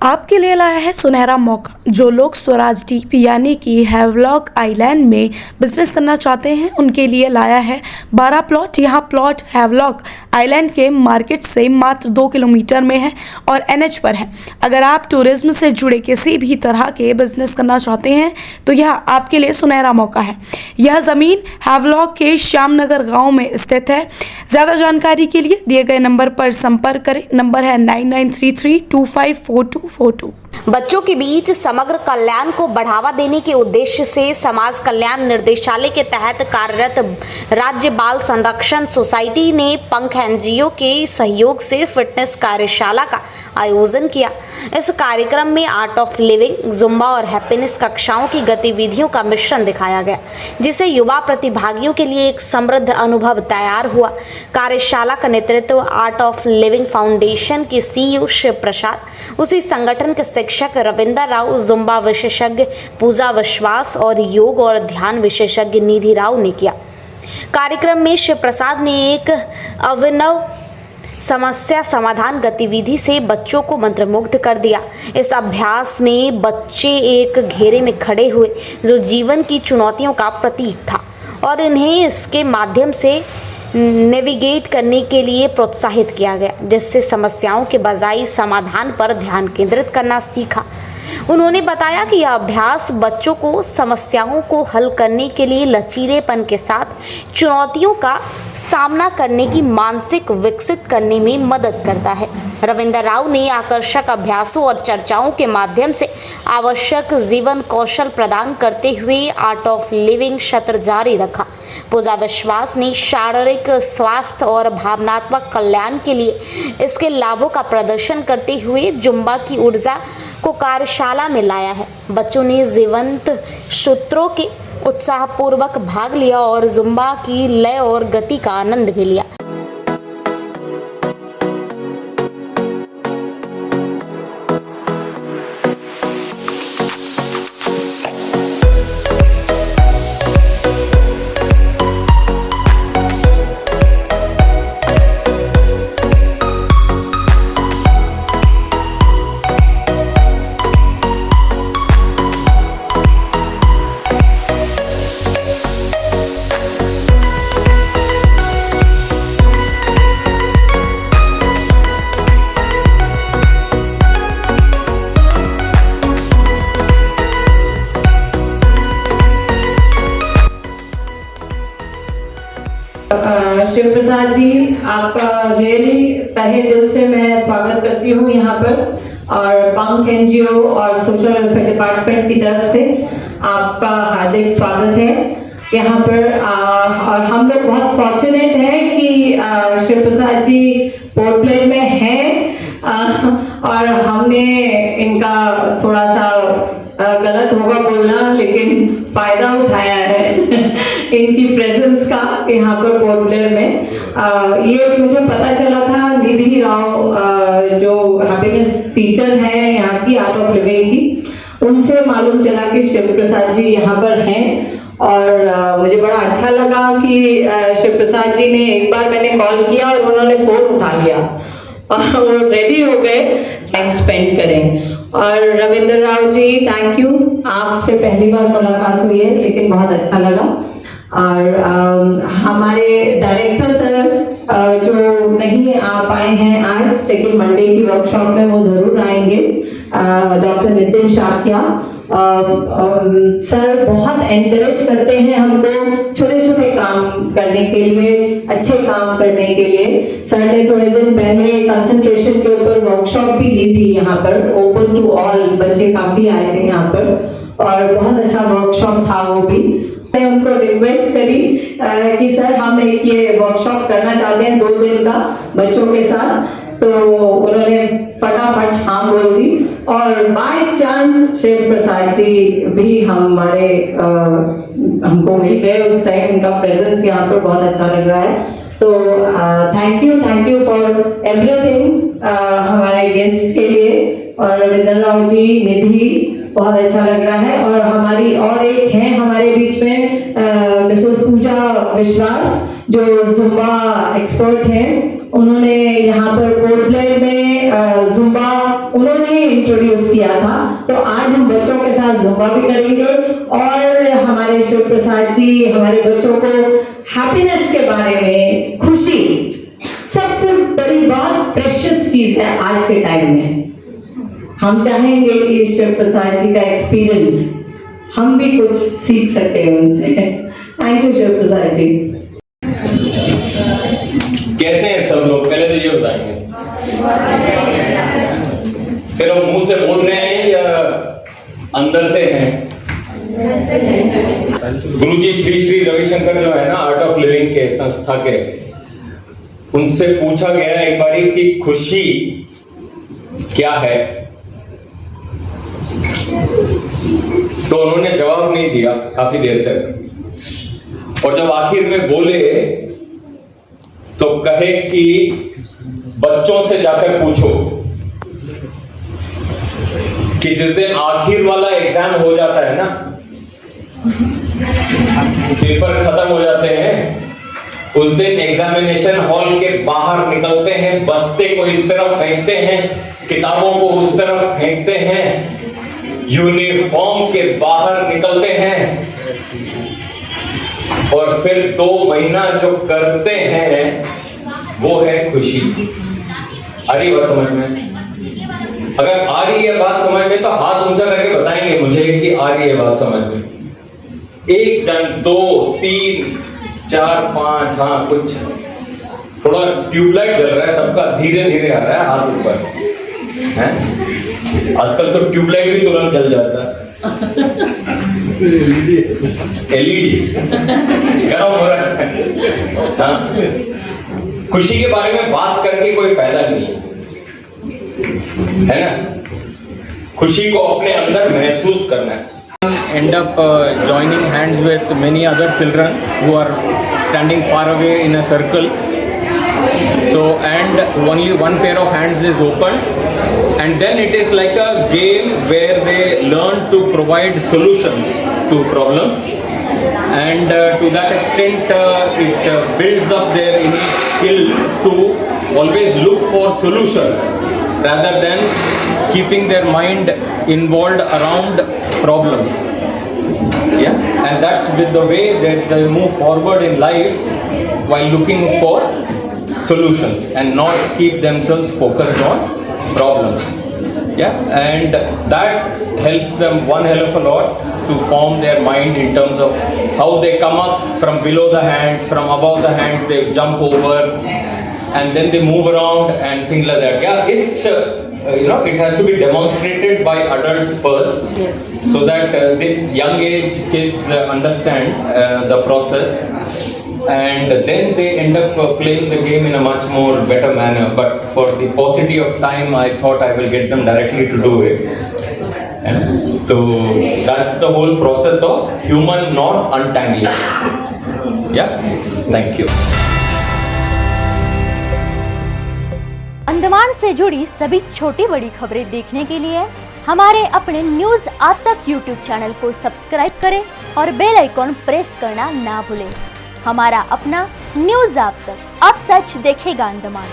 आपके लिए लाया है सुनहरा मौका। जो लोग स्वराज द्वीप यानी कि हैवलॉक आइलैंड में बिजनेस करना चाहते हैं उनके लिए लाया है 12 प्लॉट। यहाँ प्लॉट हैवलॉक आइलैंड के मार्केट से मात्र 2 किलोमीटर में है और NH पर है। अगर आप टूरिज्म से जुड़े किसी भी तरह के बिजनेस करना चाहते हैं तो यह आपके लिए सुनहरा मौका है। यह ज़मीन हैवलॉक के श्यामनगर गाँव में स्थित है। ज़्यादा जानकारी के लिए दिए गए नंबर पर संपर्क करें। नंबर है 9933254242। बच्चों के बीच समग्र कल्याण को बढ़ावा देने के उद्देश्य से समाज कल्याण निर्देशालय के तहत कार्यरत राज्य बाल संरक्षण सोसाइटी ने पंख NGO के सहयोग से फिटनेस कार्यशाला का आयोजन किया। इस कार्यक्रम में आर्ट ऑफ लिविंग, जुम्बा और हैप्पीनेस कक्षाओं की गतिविधियों का मिश्रण दिखाया गया, जिससे युवा प्रतिभागियों के लिए एक समृद्ध अनुभव तैयार हुआ। कार्यशाला का नेतृत्व आर्ट ऑफ लिविंग फाउंडेशन के CEO शिव प्रसाद, उसी संगठन के शिक्षक रविंदर राव, जुम्बा विशेषज्ञ पूजा विश्वास और योग और ध्यान विशेषज्ञ निधि राव ने किया। कार्यक्रम में शिव प्रसाद ने एक अभिनव समस्या समाधान गतिविधि से बच्चों को मंत्रमुग्ध कर दिया। इस अभ्यास में बच्चे एक घेरे में खड़े हुए जो जीवन की चुनौतियों का प्रतीक था और इन्हें इसके माध्यम से नेविगेट करने के लिए प्रोत्साहित किया गया, जिससे समस्याओं के बजाय समाधान पर ध्यान केंद्रित करना सीखा। उन्होंने बताया कि यह अभ्यास बच्चों को समस्याओं को हल करने के लिए लचीलेपन के साथ चुनौतियों का सामना करने की मानसिक विकसित करने में मदद करता है। रविंदर राव ने आकर्षक अभ्यासों और चर्चाओं के माध्यम से आवश्यक जीवन कौशल प्रदान करते हुए आर्ट ऑफ लिविंग सत्र जारी रखा। पूजा विश्वास ने शारीरिक स्वास्थ्य और भावनात्मक कल्याण के लिए इसके लाभों का प्रदर्शन करते हुए जुम्बा की ऊर्जा को कार्यशाला में लाया है। बच्चों ने जीवंत सूत्रों के उत्साहपूर्वक भाग लिया और जुम्बा की लय और गति का आनंद भी लिया। शिव प्रसाद जी, आपका रियली तहे दिल से मैं स्वागत करती हूँ यहाँ पर, और पंख NGO और सोशल वेलफेयर डिपार्टमेंट की तरफ से आपका हार्दिक स्वागत है यहाँ पर। और हम लोग बहुत फॉर्चुनेट हैं कि शिव प्रसाद जी पोर्ट ब्लेयर में हैं और हमने इनका थोड़ा सा गलत होगा बोलना लेकिन फायदा उठाया है इनकी प्रेजेंस का यहाँ पर पोर्ट ब्लेयर में। ये मुझे पता चला था निधि राव जो हैप्पीनेस टीचर हैं यहाँ की आर्ट ऑफ लिविंग की, उनसे मालूम चला कि शिव प्रसाद जी यहाँ पर हैं और मुझे बड़ा अच्छा लगा कि शिव प्रसाद जी ने, एक बार मैंने कॉल किया और उन्होंने फोन उठा लिया और वो रेडी हो गए टाइम स्पेंड करें। और रविंदर राव जी, थैंक यू, आपसे पहली बार मुलाकात हुई है लेकिन बहुत अच्छा लगा। और हमारे डायरेक्टर सर जो नहीं आ पाए हैं आज, लेकिन मंडे की वर्कशॉप में वो जरूर आएंगे, डॉक्टर नितिन शाकिया सर बहुत एनकरेज करते हैं हमको छोटे छोटे काम करने के लिए, अच्छे काम करने के लिए। सर ने थोड़े दिन पहले कंसंट्रेशन के ऊपर वर्कशॉप भी ली थी यहाँ पर, ओपन टू ऑल, बच्चे काफी आए थे यहाँ पर और बहुत अच्छा वर्कशॉप था वो भी। मैं उनको रिक्वेस्ट करी कि सर हम एक ये वर्कशॉप करना चाहते हैं 2 दिन का बच्चों के साथ, तो उन्होंने फटाफट हाँ बोल दी और बाय चांस शिव प्रसाद जी भी हमारे हमको मिल गए उस टाइम। उनका प्रेजेंस यहाँ पर बहुत अच्छा लग रहा है, तो थैंक यू फॉर एवरीथिंग हमारे गेस्ट के लिए। और रविंदर राव जी, निधि, बहुत अच्छा लग रहा है। और हमारी और एक है हमारे बीच में मिसेस पूजा विश्वास जो जुम्बा एक्सपर्ट हैं, उन्होंने यहाँ पर पोर्ट ब्लेयर में जुम्बा उन्होंने इंट्रोड्यूस किया था। तो आज हम बच्चों के साथ जुम्बा भी करेंगे और हमारे शिव प्रसाद जी हमारे बच्चों को हैप्पीनेस के बारे में, खुशी सबसे बड़ी बात प्रेशियस चीज है आज के टाइम में। हम चाहेंगे कि शिव प्रसाद जी का एक्सपीरियंस हम भी कुछ सीख सके उनसे। Thank you Shiv Prasad ji. कैसे हैं सब लोग, पहले तो ये बताएंगे। सिर्फ मुंह से बोल रहे हैं या अंदर से हैं? गुरुजी श्री श्री रविशंकर जो है ना आर्ट ऑफ लिविंग के संस्था के, उनसे पूछा गया एक बारी कि खुशी क्या है, तो उन्होंने जवाब नहीं दिया काफी देर तक, और जब आखिर में बोले तो कहे कि बच्चों से जाकर पूछो कि जिस दिन आखिर वाला एग्जाम हो जाता है ना, पेपर खत्म हो जाते हैं, उस दिन एग्जामिनेशन हॉल के बाहर निकलते हैं, बस्ते को इस तरफ फेंकते हैं, किताबों को उस तरफ फेंकते हैं, यूनिफॉर्म के बाहर निकलते हैं, और फिर 2 महीना जो करते हैं वो है खुशी। आ रही बात समझ में? अगर आ रही है बात समझ में तो हाथ ऊंचा करके बताएंगे मुझे कि आ रही है बात समझ में। 1 जन, 2, 3, 4, 5, हाँ कुछ थोड़ा ट्यूबलाइट जल रहा है सबका, धीरे धीरे आ रहा है हाथ ऊपर है। आजकल तो ट्यूबलाइट भी तुरंत जल जाता है। एलईडी गर्म हो रहा है। हाँ? खुशी के बारे में बात करके कोई फायदा नहीं है ना? खुशी को अपने अंदर महसूस करना है। End up joining hands with many other children who are standing far away in a circle. So, and only one pair of hands is open, and then it is like a game where they learn to provide solutions to problems, and to that extent it builds up their innate skill to always look for solutions rather than keeping their mind involved around problems. Yeah, and that's with the way that they move forward in life while looking for solutions and not keep themselves focused on problems. Yeah, and that helps them one hell of a lot to form their mind in terms of how they come up from below the hands, from above the hands they jump over, and then they move around and things like that. Yeah, it's it has to be demonstrated by adults first. Yes. So that this young age kids understand the process, and then they end up playing the game in a much more better manner. But for the paucity of time, I thought I will get them directly to do it. And so that's the whole process of human knot untangling. Yeah, thank you. Andaman से जुड़ी सभी छोटी बड़ी खबरें देखने के लिए हमारे अपने न्यूज आज तक यूट्यूब चैनल को सब्सक्राइब करें और बेल आइकॉन प्रेस करना ना भूलें। हमारा अपना न्यूज आज तक, अब सच देखेगा अंडमान।